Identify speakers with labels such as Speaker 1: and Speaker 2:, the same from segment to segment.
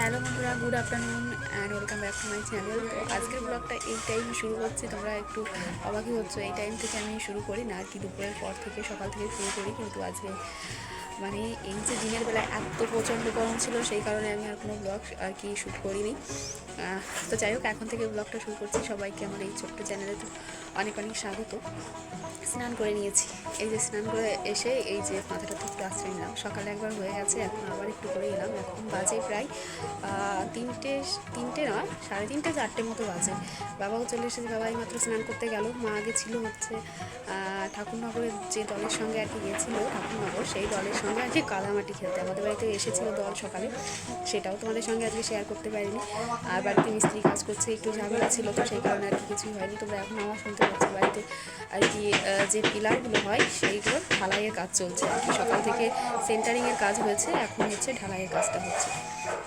Speaker 1: Hello বন্ধুরা, good afternoon and welcome back to my channel. তো আজকের ব্লগটা এই টাইমে শুরু করছি, তোমরা একটু অবাকই হচ্ছ। এই টাইম থেকে আমি শুরু করি না আর কি, দুপুরের পর থেকে সকাল থেকে শুরু করি, কিন্তু আজকে মানে এই যে দিনের বেলা এত প্রচণ্ড গরম ছিল, সেই কারণে আমি আর কোনো ব্লগ আর কি শ্যুট করিনি। তো যাই হোক, এখন থেকে ব্লগটা শুরু করছি। সবাইকে আমার এই ছোট্ট চ্যানেলে তো অনেক অনেক স্বাগত। স্নান করে নিয়েছি, এই যে স্নান করে এসে এই যে মাথাটা তো একটু আশ্রয় নিলাম। সকালে একবার হয়ে গেছে, এখন আবার একটু করে এলাম। এখন বাজে প্রায় তিনটে তিনটে না, 3:30-4টে মতো বাজে। বাবাও চলে এসেছে, বাবা এইমাত্র স্নান করতে গেল। মা আগে ছিল হচ্ছে ঠাকুরনগরের যে দলের সঙ্গে আর কি গিয়েছিল, ঠাকুরনগর সেই দলের সঙ্গে আর কি কাদামাটি খেলতে। আমাদের বাড়িতে এসেছিল দল সকালে, সেটাও তোমাদের সঙ্গে আজকে শেয়ার করতে পারিনি। আর বাড়িতে মিস্ত্রি কাজ করছে, একটু ঝামেলা ছিল, তো সেই কারণে আর কি কিছুই হয়নি। তোমরা এখন আমার শুনতে পাচ্ছি বাড়িতে আর কি যে পিলারগুলো হয় সেইগুলো ঢালাইয়ের কাজ চলছে আর কি। সকাল থেকে সেন্টারিংয়ের কাজ হয়েছে, এখন হচ্ছে ঢালাইয়ের কাজটা হচ্ছে।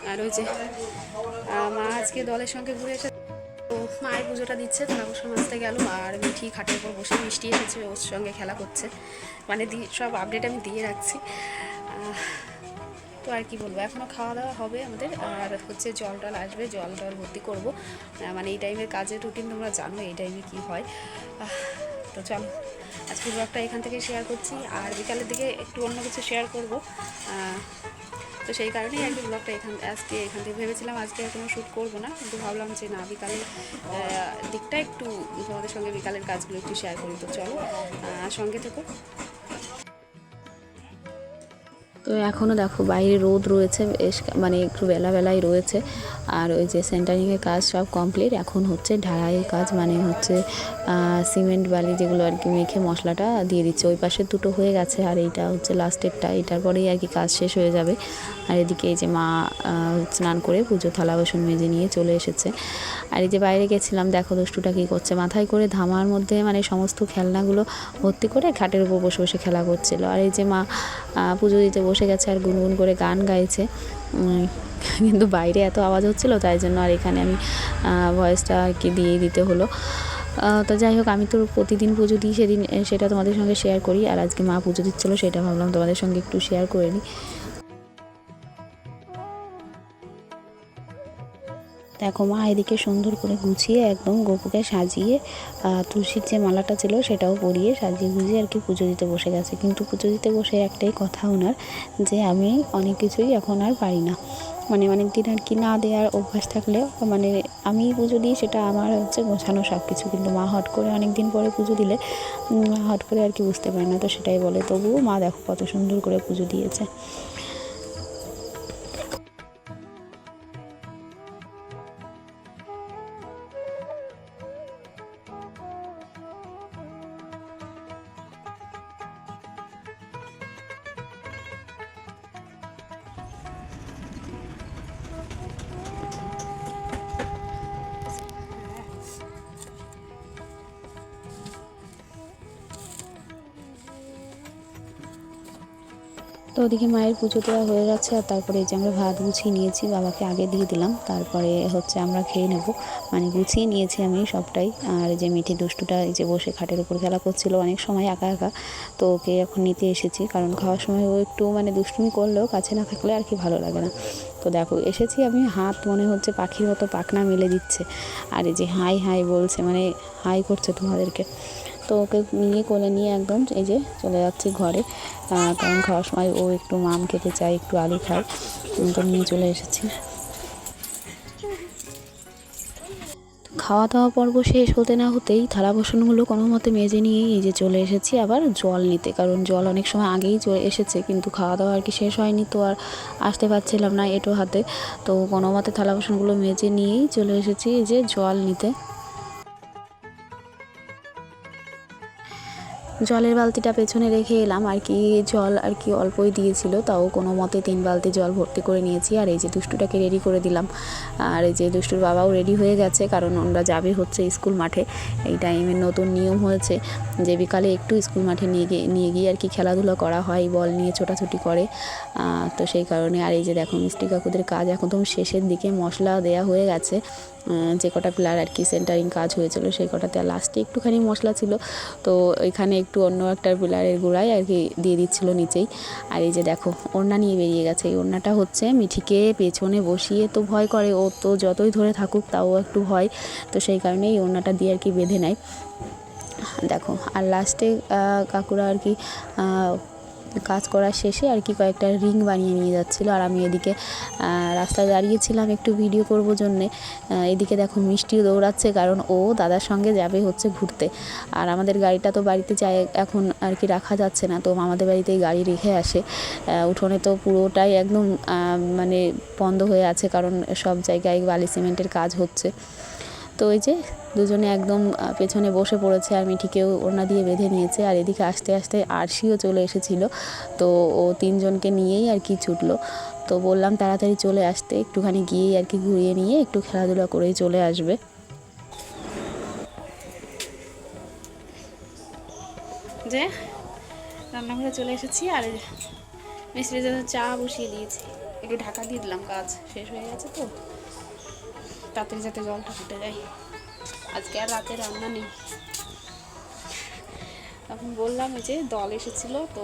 Speaker 1: আর ওই যে মা আজকে দলের সঙ্গে ঘুরে এসে তো মায়ের পুজোটা দিচ্ছে, থালাবাসন মাজতে গেল। আর মিঠি খাটের উপর বসে, মিষ্টি এসেছে, ওর সঙ্গে খেলা করছে। মানে সব আপডেট আমি দিয়ে রাখছি। তো আর কি বলবো, এখনও খাওয়া দাওয়া হবে আমাদের, আর হচ্ছে জল টল আসবে, জল টল ভর্তি করবো। মানে এই টাইমের কাজের রুটিন তোমরা জানো এই টাইমে কি হয়। তো চলো, আজকে ব্লগটা এখান থেকে শেয়ার করছি, আর বিকালের দিকে একটু অন্য কিছু শেয়ার করবো। তো সেই কারণেই আর কি ব্লগটা আজকে এখান থেকে ভেবেছিলাম আজকে কোনো শ্যুট করবো না, কিন্তু ভাবলাম যে না, বিকালের দিকটা একটু তোমাদের সঙ্গে বিকালের কাজগুলো একটু শেয়ার করি। তো চলো, সঙ্গে থেকো। তো এখনও দেখো বাইরে রোদ রয়েছে, বেশ মানে একটু বেলায় রয়েছে। আর ওই যে সেন্টারিংয়ের কাজ সব কমপ্লিট, এখন হচ্ছে ঢালাইয়ের কাজ, মানে হচ্ছে সিমেন্ট বালি যেগুলো আর কি মেখে মশলাটা দিয়ে দিচ্ছে। ওই পাশে দুটো হয়ে গেছে, আর এইটা হচ্ছে লাস্টেরটা, এটার পরেই আর কি কাজ শেষ হয়ে যাবে। আর এদিকে এই যে মা স্নান করে পুজো থালা বাসন মেজে নিয়ে চলে এসেছে। আর এই যে বাইরে গেছিলাম, দেখো দুষ্টুটা কী করছে, মাথায় করে ধামার মধ্যে মানে সমস্ত খেলনাগুলো ভর্তি করে খাটের উপর বসে বসে খেলা করছিল। আর এই যে মা পুজো দিতে বসে গেছে আর গুনগুন করে গান গাইছে। কিন্তু বাইরে এত আওয়াজ হচ্ছিলো, তাই জন্য আর এখানে আমি ভয়েসটা আর কি দিয়ে দিতে হলো। তো যাই হোক, আমি তো প্রতিদিন পুজো দিই, সেটা তোমাদের সঙ্গে শেয়ার করি। আর আজকে মা পুজো দিচ্ছিলো, সেটা ভাবলাম তোমাদের সঙ্গে একটু শেয়ার করে নিই। দেখো মা এদিকে সুন্দর করে গুছিয়ে একদম গোপুকে সাজিয়ে তুলসীর যে মালাটা ছিল সেটাও পরিয়ে সাজিয়ে গুজিয়ে আর কি পুজো দিতে বসে গেছে। কিন্তু পুজো দিতে বসে একটাই কথা ওনার, যে আমি অনেক কিছুই এখন আর পারি না। মানে অনেক দিন আর কি না দেওয়ার অভ্যাস থাকলেও, মানে আমি পুজো দিই সেটা আমার হচ্ছে গোছানো সব কিছু, কিন্তু মা হট করে অনেক দিন পরে পুজো দিলে মা হট করে আর কি বুঝতে পারে না, তো সেটাই বলে। তবুও মা দেখো কত সুন্দর করে পুজো দিয়েছে। তো ওদিকে মায়ের পুজো দেওয়া হয়ে গেছে, আর তারপরে এই যে আমরা ভাত গুছিয়ে নিয়েছি, বাবাকে আগে দিয়ে দিলাম, তারপরে হচ্ছে আমরা খেয়ে নেব। মানে গুছিয়ে নিয়েছি আমি সবটাই। আর এই যে মিঠি দুষ্টুটা এই যে বসে খাটের উপর খেলা করছিল অনেক সময় একা একা, তো ওকে এখন নিতে এসেছি, কারণ খাওয়ার সময় ও একটু মানে দুষ্টুমি করলেও কাছে না থাকলে আর কি ভালো লাগে না। তো দেখো এসেছি আমি, হাত মনে হচ্ছে পাখির মতো পাখনা মেলে দিচ্ছে, আর এই যে হাই হাই বলছে, মানে হাই করছে তোমাদেরকে। তো ওকে নিয়ে কোলে নিয়ে একদম এই যে চলে যাচ্ছি ঘরে, কারণ খাওয়ার সময় ও একটু মাম খেতে চায়, একটু আলু খায়, তো নিয়ে চলে এসেছি। খাওয়া দাওয়া পর্ব শেষ হতে না হতেই থালা বাসনগুলো কোনো মতে মেজে নিয়েই এই যে চলে এসেছি আবার জল নিতে, কারণ জল অনেক সময় আগেই এসেছে, কিন্তু খাওয়া দাওয়া আর কি শেষ হয়নি, তো আর আসতে পারছিলাম না এটো হাতে। তো কোনো মতে থালা বাসনগুলো মেজে নিয়েই চলে এসেছি এই যে জল নিতে। জলের বালতিটা পেছনে রেখে এলাম আর কি, জল আর কি অল্পই দিয়েছিল, তাও কোনো মতে 3 বালতি জল ভর্তি করে নিয়েছি। আর এই যে দুষ্টুটাকে রেডি করে দিলাম, আর এই যে দুষ্টুর বাবাও রেডি হয়ে গেছে, কারণ ওরা যাবে হচ্ছে স্কুল মাঠে। এই টাইমের নতুন নিয়ম হয়েছে যে বিকালে একটু স্কুল মাঠে নিয়ে গিয়ে আর কি খেলাধুলা করা হয়, বল নিয়ে ছোটাছুটি করে, তো সেই কারণে। আর এই যে দেখো মিষ্টি কাকুদের কাজ একদম শেষের দিকে, মশলা দেয়া হয়ে গেছে, যে কটা পিলার আর কি সেন্টারিং কাজ হয়েছিল সেই কটাতে, আর লাস্টে একটুখানি মশলা ছিল, তো এখানে একটু একটু অন্য একটা পিলারের গোড়ায় আর কি দিয়ে দিচ্ছিল নিচেই। আর এই যে দেখো ওড়না নিয়ে বেরিয়ে গেছে। এই ওড়নাটা হচ্ছে মিঠিকে পেছনে বসিয়ে তো ভয় করে, ও তো যতই ধরে থাকুক তাও একটু ভয়, তো সেই কারণে এই ওড়নাটা দিয়ে আর কি বেঁধে নেয়। দেখো আর লাস্টে কাকুরা আর কি কাজ করার শেষে আর কি কয়েকটা রিং বানিয়ে নিয়ে যাচ্ছিলো। আর আমি এদিকে রাস্তায় দাঁড়িয়েছিলাম একটু ভিডিও করব জন্যে। এদিকে দেখো মিষ্টিও দৌড়াচ্ছে, কারণ ও দাদার সঙ্গে যাবে হচ্ছে ঘুরতে। আর আমাদের গাড়িটা তো বাড়িতে চাই এখন আর কি রাখা যাচ্ছে না, তো আমাদের বাড়িতেই গাড়ি রেখে আসে। উঠোনে তো পুরোটাই একদম মানে বন্ধ হয়ে আছে, কারণ সব জায়গায় বালি সিমেন্টের কাজ হচ্ছে। তো ওই যে দুজনে একদম পেছনে বসে পড়েছে, আর মিঠিকেও ওড়না দিয়ে বেঁধে নিয়েছে। আর এদিকে আস্তে আস্তে আরশিও চলে এসেছিলো, তো ও তিনজনকে নিয়েই আর কি ছুটলো। তো বললাম তাড়াতাড়ি চলে আসতে, একটুখানি গিয়েই আর কি ঘুরিয়ে নিয়ে একটু খেলাধুলা করেই চলে আসবে। যে রান্নাঘরে চলে এসেছি, আর মিস্ত্রি জন্য চা বসিয়ে দিয়েছি, একটু ঢাকা দিয়ে দিলাম, কাজ শেষ হয়ে গেছে তো তাড়াতাড়ি যাতে জলটা ফুটে যায়। আজকে আর রাতে রান্না নেই। তখন বললাম ওই যে দল এসেছিলো, তো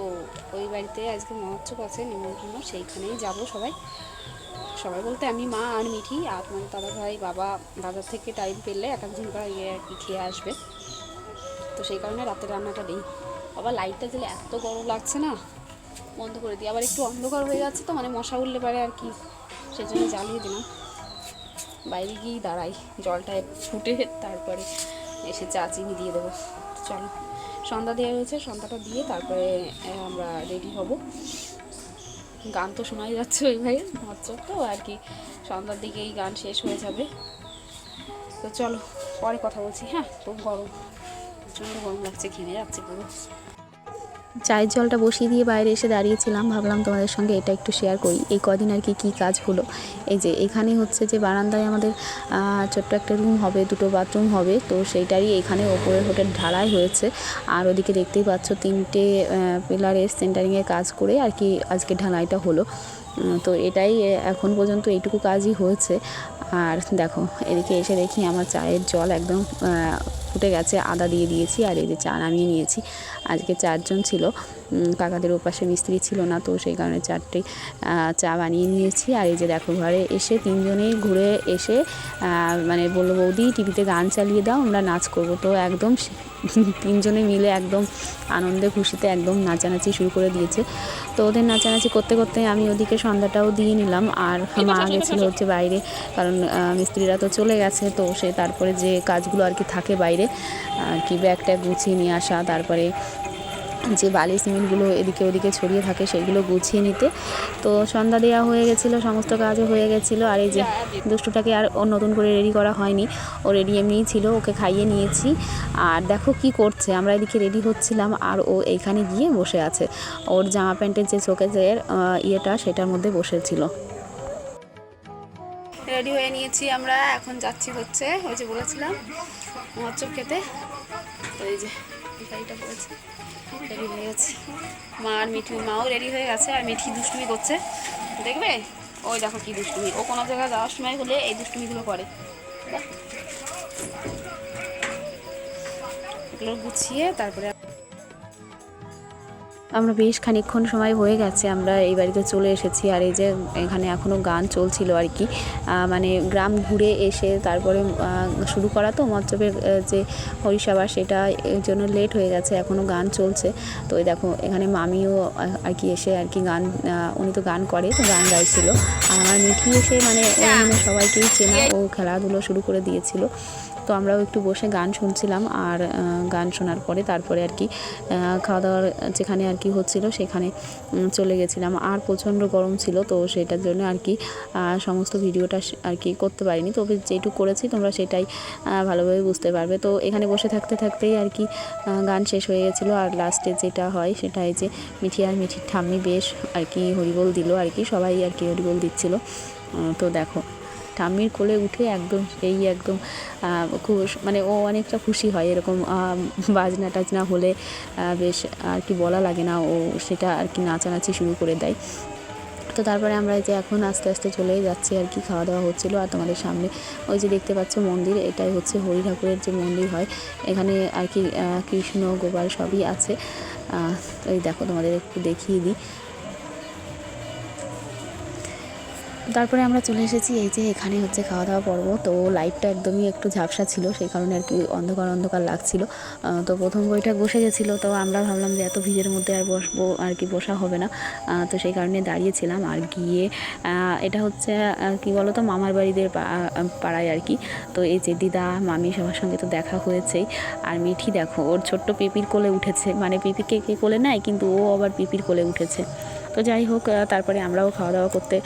Speaker 1: ওই বাড়িতে আজকে মহোৎসব আছে, নিমন্ত্রণ, সেইখানেই যাব সবাই। সবাই বলতে আমি, মা আর মিঠি, আর তোমার দাদা ভাই, বাবা বাজার থেকে টাইম পেলে এক একদিন করে ইয়ে আর কি খেয়ে আসবে। তো সেই কারণে রাতের রান্নাটা নেই। আবার লাইটটা দিলে এত গরম লাগছে না, বন্ধ করে দিই। আবার একটু অন্ধকার হয়ে যাচ্ছে তো, মানে মশা উঠলে পারে আর কি, সেই জন্য জ্বালিয়ে দিলাম। বাইরে গিয়েই দাঁড়াই, জলটা ফুটে তারপরে এসে চা চিনি দিয়ে দেবো। চলো, সন্ধ্যা দেওয়া হয়েছে, সন্ধ্যাটা দিয়ে তারপরে আমরা রেডি হব। গান তো শোনাই যাচ্ছে ওই ভাইয়ের মহোৎসব তো আর কি, সন্ধ্যার দিকে এই গান শেষ হয়ে যাবে। তো চলো পরে কথা বলছি। হ্যাঁ, খুব গরম, প্রচণ্ড গরম লাগছে, ঘেমে যাচ্ছে পুরো। চায়ের জলটা বসিয়ে দিয়ে বাইরে এসে দাঁড়িয়েছিলাম, ভাবলাম তোমাদের সঙ্গে এটা একটু শেয়ার করি, এই কদিন আর কি কী কাজ হলো। এই যে এখানে হচ্ছে যে বারান্দায় আমাদের ছোট্ট একটা রুম হবে, দুটো বাথরুম হবে, তো সেইটারই এখানে ওপরের হোটেল ঢালাই হয়েছে। আর ওদিকে দেখতেই পাচ্ছ 3টে পিলারের সেন্টারিংয়ের কাজ করে আর কি আজকে ঢালাইটা হলো। তো এটাই এখন পর্যন্ত এইটুকু কাজই হয়েছে। আর দেখো এদিকে এসে দেখি আমার চায়ের জল একদম ফুটে গেছে, আদা দিয়ে দিয়েছি, আর এই যে চা নামিয়ে নিয়েছি। আজকে 4জন ছিল, কাকাদের ওপাশে মিস্ত্রি ছিল না, তো সেই কারণে 4টে চা বানিয়ে নিয়েছি। আর এই যে দেখো ঘরে এসে তিনজনেই ঘুরে এসে মানে বললো, বৌদি টিভিতে গান চালিয়ে দাও, আমরা নাচ করবো। তো একদম তিনজনে মিলে একদম আনন্দে খুশিতে একদম নাচানাচি শুরু করে দিয়েছে। তো ওদের নাচানাচি করতে করতে আমি ওদিকে সন্ধ্যাটাও দিয়ে নিলাম। আর মা গেছিলো হচ্ছে বাইরে, কারণ মিস্ত্রিরা তো চলে গেছে, তো সে তারপরে যে কাজগুলো আর কি থাকে বাইরে আর কি ব্যাগটা গুছিয়ে নিয়ে আসা, তারপরে যে বালি সিমেন্টগুলো এদিকে ওদিকে ছড়িয়ে থাকে সেগুলো গুছিয়ে নিতে। তো সন্ধ্যা দেওয়া হয়ে গেছিলো, সমস্ত কাজও হয়ে গেছিলো। আর এই যে দুষ্টুটাকে আর ও নতুন করে রেডি করা হয়নি, ও রেডি এমনিই ছিল, ওকে খাইয়ে নিয়েছি। আর দেখো কি করছে, আমরা এদিকে রেডি হচ্ছিলাম আর ও এইখানে গিয়ে বসে আছে, ওর জামা প্যান্টের যে শোকেজের ইয়েটা সেটার মধ্যে বসেছিল। রেডি হয়ে নিয়েছি আমরা, এখন যাচ্ছি হচ্ছে ওই যে বলেছিলাম মহোৎসব খেতে। তো এই যে গাড়িটা পড়েছে, রেডি হয়ে গেছি। মা আর মিঠি, মাও রেডি হয়ে গেছে, আর মিঠি দুষ্টুমি করছে, দেখবে ওই দেখো কি দুষ্টুমি, ও কোনো জায়গায় যাওয়ার সময় হলে এই দুষ্টুমিগুলো করে। এগুলো গুছিয়ে তারপরে আমরা বেশ খানিকক্ষণ সময় হয়ে গেছে আমরা এই বাড়িতে চলে এসেছি। আর এই যে এখানে এখনও গান চলছিল আর কি, মানে গ্রাম ঘুরে এসে তারপরে শুরু করা তো মহোৎসবের যে হরিসভা, সেটা এর জন্য লেট হয়ে গেছে, এখনও গান চলছে। তো এই দেখো এখানে মামিও আর কি এসে আর কি গান, উনি তো গান করে, তো গান গাইছিল। আর আমার মিঠি এসে মানে সবাইকেই চেনা, ও খেলাধুলো শুরু করে দিয়েছিল। তো আমরাও একটু বসে গান শুনছিলাম, আর গান শোনার পরে তারপরে আর কি খাওয়া দাওয়ার যেখানে আর কি হচ্ছিল সেখানে চলে গেছিলাম। আর প্রচণ্ড গরম ছিল, তো সেটার জন্য আর কি সমস্ত ভিডিওটা আর কি করতে পারিনি, তবে যেটুকু করেছি তোমরা সেটাই ভালোভাবে বুঝতে পারবে। তো এখানে বসে থাকতে থাকতেই আর কি গান শেষ হয়ে গেছিলো। আর লাস্টে যেটা হয় সেটা এই যে মিঠি আর মিঠির ঠাম্মি বেশ আর কি হরিবোল দিল, আর কি সবাই আর কি হরিবোল দিচ্ছিলো। তো দেখো ঠাম্মির কোলে উঠে একদম এই একদম খুব মানে ও অনেকটা খুশি হয়, এরকম বাজনা টাজনা হলে বেশ আর কি বলা লাগে না, ও সেটা আর কি নাচানাচি শুরু করে দেয়। তো তারপরে আমরা এই যে এখন আস্তে আস্তে চলেই যাচ্ছি আর কি, খাওয়া দাওয়া হচ্ছিলো। আর তোমাদের সামনে ওই যে দেখতে পাচ্ছ মন্দির, এটাই হচ্ছে হরি ঠাকুরের যে মন্দির হয়, এখানে আর কি কৃষ্ণ গোপাল সবই আছে। তো এই দেখো তোমাদের একটু দেখিয়ে দিই। তারপরে আমরা চলে এসেছি এই যে এখানে হচ্ছে খাওয়া দাওয়া পর্ব। তো লাইটটা একদমই একটু ঝাপসা ছিল, সেই কারণে আর কি অন্ধকার অন্ধকার লাগছিল। তো প্রথম বৈঠক বসে গেছিলো, তো আমরা ভাবলাম যে এত ভিড়ের মধ্যে আর বসবো আর কি, বসা হবে না। তো সেই কারণে দাঁড়িয়েছিলাম। আর গিয়ে এটা হচ্ছে কি বলো তো, মামার বাড়িদের পাড়ায় আর কি। তো এই যে দিদা মামি সবার সঙ্গে তো দেখা হয়েছেই। আর মিঠি দেখো ওর ছোট্ট পিপির কোলে উঠেছে, মানে পিপিকে কে কোলে নেয়, কিন্তু ও আবার পিপির কোলে উঠেছে। তো যাই হোক, তারপরে আমরাও খাওয়া দাওয়া করতে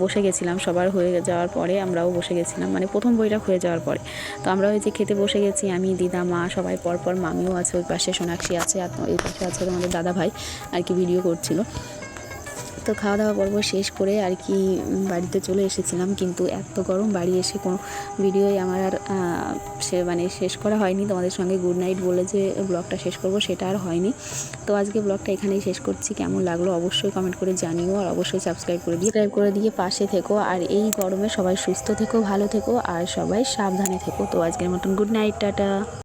Speaker 1: বসে গেছিলাম। সবার হয়ে যাওয়ার পরে আমরাও বসে গেছিলাম, মানে প্রথম বৈঠক হয়ে যাওয়ার পরে। তো আমরা ওই যে খেতে বসে গেছি, আমি, দিদা, মা সবাই পরপর, মামিও আছে ওই পাশে, সোনাক্ষী আছে, আর এই পাশে আছে তোমাদের দাদা ভাই আর কি ভিডিও করছিল। তো খাওয়া দাওয়া পর্ব শেষ করে আর কি বাড়িতে চলে এসেছিলাম, কিন্তু এত গরম, বাড়ি এসে কোনো ভিডিওই আমার আর শেষ করা হয়নি। তোমাদের সঙ্গে গুড নাইট বলে যে ব্লগটা শেষ করব, সেটা আর হয়নি। তো আজকে ব্লগটা এখানেই শেষ করছি। কেমন লাগলো অবশ্যই কমেন্ট করে জানিও, আর অবশ্যই সাবস্ক্রাইব করে দিয়ে পাশে থেকো। আর এই গরমে সবাই সুস্থ থেকো, ভালো থেকো, আর সবাই সাবধানে থেকো। তো আজকের মতন গুড নাইট, টাটা।